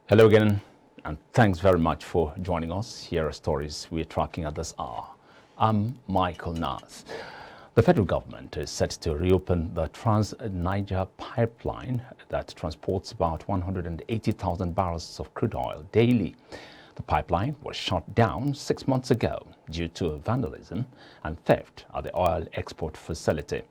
Hello again, and thanks very much for joining us. Here are stories we're tracking at this hour. I'm Michael Nas. The federal government is set to reopen the Trans-Niger pipeline that transports about 180,000 barrels of crude oil daily. The pipeline was shut down 6 months ago due to vandalism and theft at the oil export facility.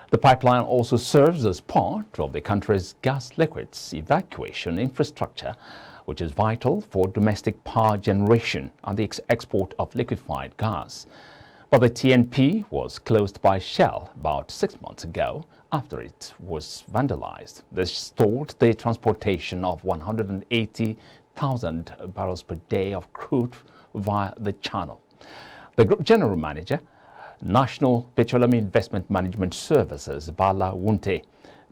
The pipeline also serves as part of the country's gas liquids evacuation infrastructure, which is vital for domestic power generation and the export of liquefied gas. But the TNP was closed by Shell about 6 months ago after it was vandalized. This stalled the transportation of 180,000 barrels per day of crude via the channel. The group general manager, National Petroleum Investment Management Services, BAILOUT,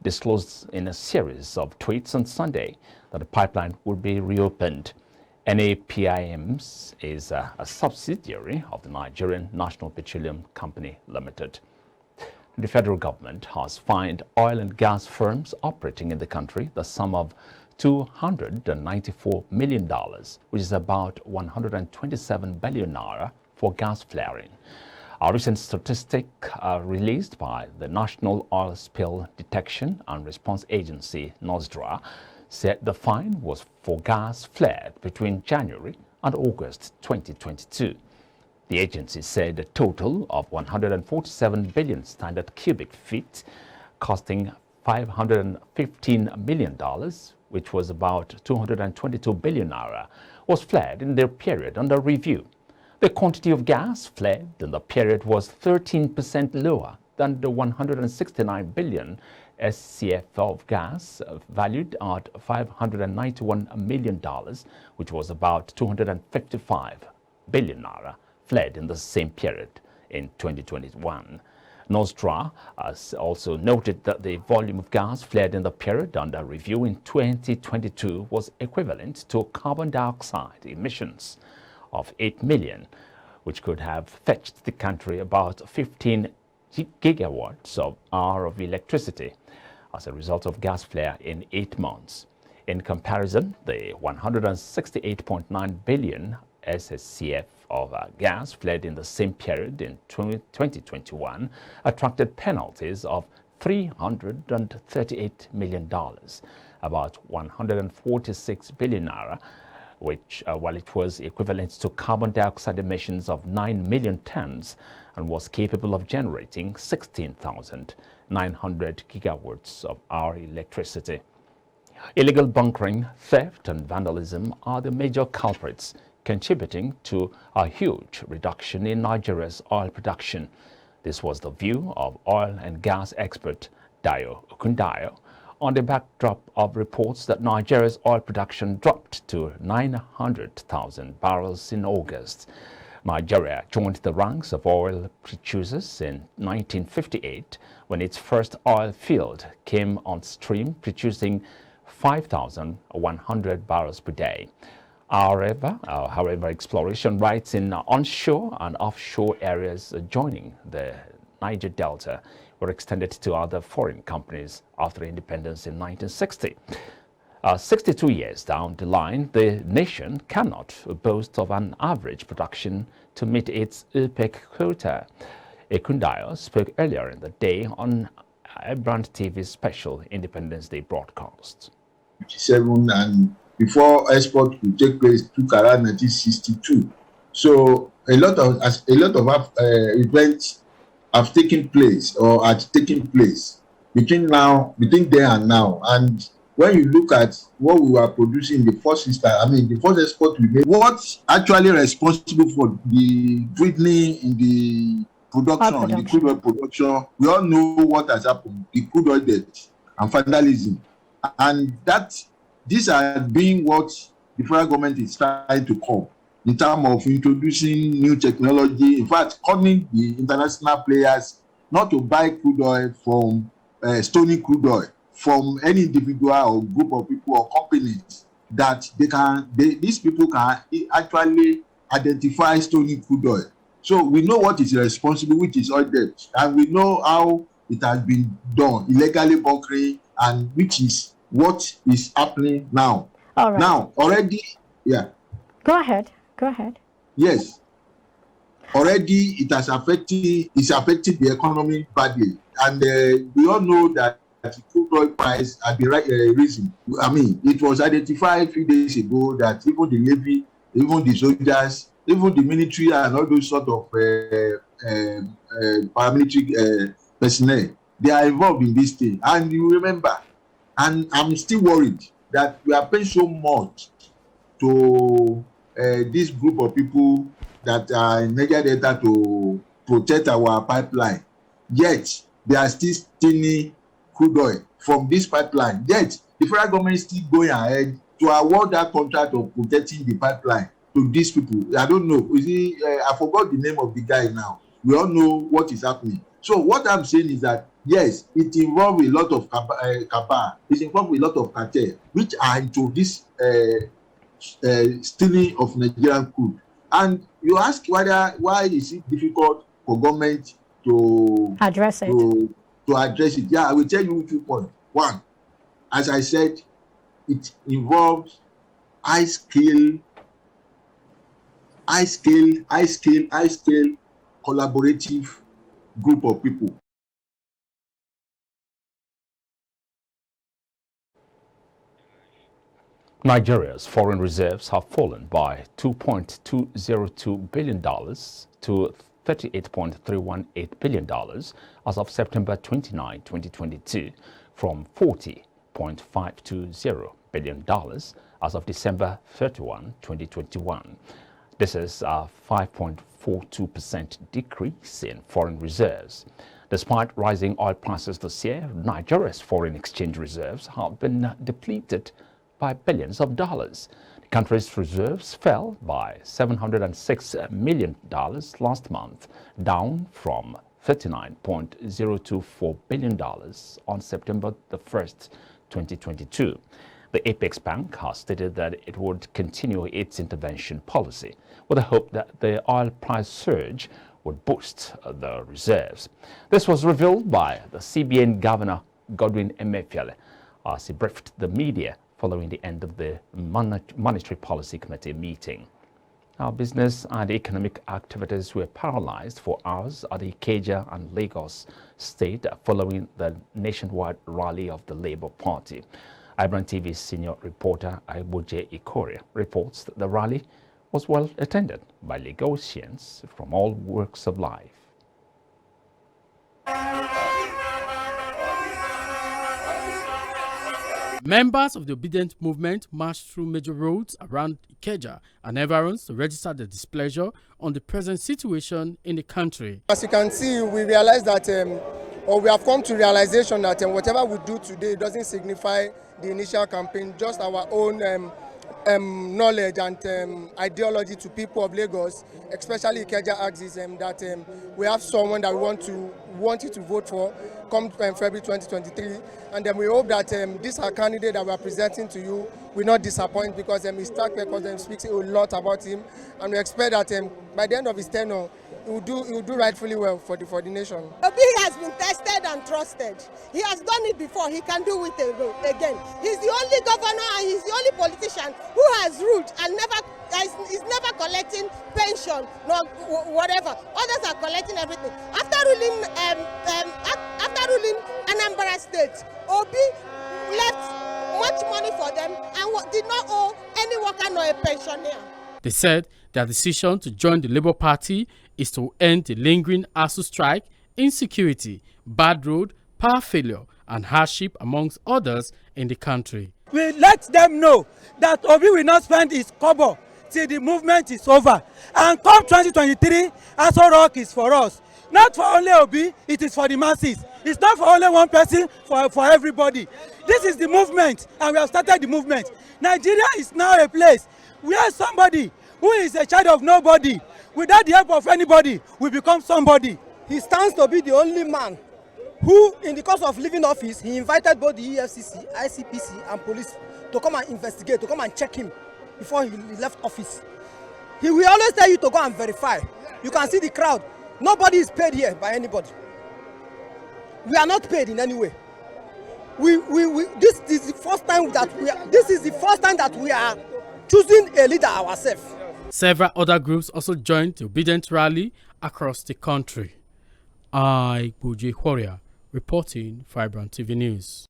disclosed in a series of tweets on Sunday that the pipeline would be reopened. NAPIMS is a subsidiary of the Nigerian National Petroleum Company Limited. The federal government has fined oil and gas firms operating in the country the sum of $294 million, which is about 127 billion naira, for gas flaring. A recent statistic released by the National Oil Spill Detection and Response Agency, NOSDRA, said the fine was for gas flared between January and August 2022. The agency said a total of 147 billion standard cubic feet, costing $515 million, which was about 222 billion naira, was flared in their period under review. The quantity of gas flared in the period was 13% lower than the 169 billion SCF of gas, valued at $591 million, which was about 255 billion naira, fled in the same period in 2021. NOSDRA has also noted that the volume of gas flared in the period under review in 2022 was equivalent to carbon dioxide emissions of 8 million, which could have fetched the country about 15 gigawatts of hour of electricity as a result of gas flare in 8 months. In comparison, the 168.9 billion SSCF of gas flared in the same period in 2021 attracted penalties of $338 million, about 146 billion naira, which, while it was equivalent to carbon dioxide emissions of 9 million tons and was capable of generating 16,900 gigawatts of our electricity. Illegal bunkering, theft, and vandalism are the major culprits contributing to a huge reduction in Nigeria's oil production. This was the view of oil and gas expert Dayo Okundayo, on the backdrop of reports that Nigeria's oil production dropped to 900,000 barrels in August. Nigeria joined the ranks of oil producers in 1958 when its first oil field came on stream, producing 5,100 barrels per day. However, exploration rights in onshore and offshore areas adjoining the Niger Delta were extended to other foreign companies after independence in 1960. 62 years down the line, the nation cannot boast of an average production to meet its OPEC quota. Okundayo spoke earlier in the day on iBrandTV's special Independence Day broadcast. 57, and before export could take place took around 1962. So a lot of events have taken place or are taking place between there and now. And when you look at what we were producing the first export we made, what's actually responsible for the dwindling in the production, in the crude oil production, we all know what has happened, the crude oil debt and vandalism. And these are being what the federal government is trying to curb in terms of introducing new technology, in fact, calling the international players not to buy crude oil from stolen crude oil from any individual or group of people or companies, that these people can actually identify stolen crude oil. So we know what is responsible, which is oil debt, and we know how it has been done, illegally bunkering, and which is what is happening now. All right. Now, already, yeah. Go ahead. Go ahead. Yes. Already, it's affecting the economy badly. And we all know that the crude oil price had the right reason. I mean, it was identified a few days ago that even the Navy, even the soldiers, even the military and all those sort of paramilitary personnel, they are involved in this thing. And you remember, and I'm still worried that we are paying so much to this group of people that are in Niger Delta to protect our pipeline. Yet, they are still stealing crude oil from this pipeline. Yet, the federal government is still going ahead to award that contract of protecting the pipeline to these people. I don't know. You see, I forgot the name of the guy now. We all know what is happening. So what I'm saying is that, yes, it involves a lot of cabal. It involves a lot of cartel, which are into this stealing of Nigerian crude. And you ask why is it difficult for government to address it? To address it. Yeah, I will tell you 2 points. One, as I said, it involves high scale collaborative group of people. Nigeria's foreign reserves have fallen by $2.202 billion to $38.318 billion as of September 29, 2022, from $40.520 billion as of December 31, 2021. This is a 5.42% decrease in foreign reserves. Despite rising oil prices this year, Nigeria's foreign exchange reserves have been depleted by billions of dollars. The country's reserves fell by $706 million last month, down from $39.024 billion on September the 1st, 2022. The Apex Bank has stated that it would continue its intervention policy with the hope that the oil price surge would boost the reserves. This was revealed by the CBN Governor Godwin Emefiele as he briefed the media following the end of the Monetary Policy Committee meeting. Our business and economic activities were paralyzed for hours at the Ikeja and Lagos state following the nationwide rally of the Labour Party. iBrandTV's senior reporter Aiboje Ikoria reports that the rally was well attended by Lagosians from all walks of life. Members of the obedient movement marched through major roads around Ikeja and environs to register their displeasure on the present situation in the country. As you can see, we realize that, or we have come to realization that whatever we do today doesn't signify the initial campaign, just our own knowledge and ideology to people of Lagos, especially Ikeja axis, that we have someone that we want you to vote for come February 2023, and then we hope that this our candidate that we are presenting to you will not disappoint, because his track record speaks a lot about him, and we expect that by the end of his tenure he will do rightfully well for the nation. Obi has been tested and trusted. He has done it before. He can do it again. He's the only governor and he's the only politician who has ruled and is never collecting pension nor whatever. Others are collecting everything. After ruling Anambra State, Obi left much money for them and did not owe any worker nor a pensioner. They said their decision to join the Labour Party is to end the lingering ASU strike, insecurity, bad road, power failure, and hardship amongst others in the country. We let them know that Obi will not spend his kobo till the movement is over. And come 2023, ASU Rock is for us. Not for only Obi, it is for the masses. It's not for only one person, for everybody. This is the movement, and we have started the movement. Nigeria is now a place where somebody who is a child of nobody, without the help of anybody, will become somebody. He stands to be the only man who, in the course of leaving office, he invited both the EFCC, ICPC, and police to come and investigate, to come and check him before he left office. He will always tell you to go and verify. You can see the crowd. Nobody is paid here by anybody. We are not paid in any way. this is the first time that we are choosing a leader ourselves. Several other groups also joined the obedient rally across the country. I, Buji Warrior, reporting for iBrandTV News.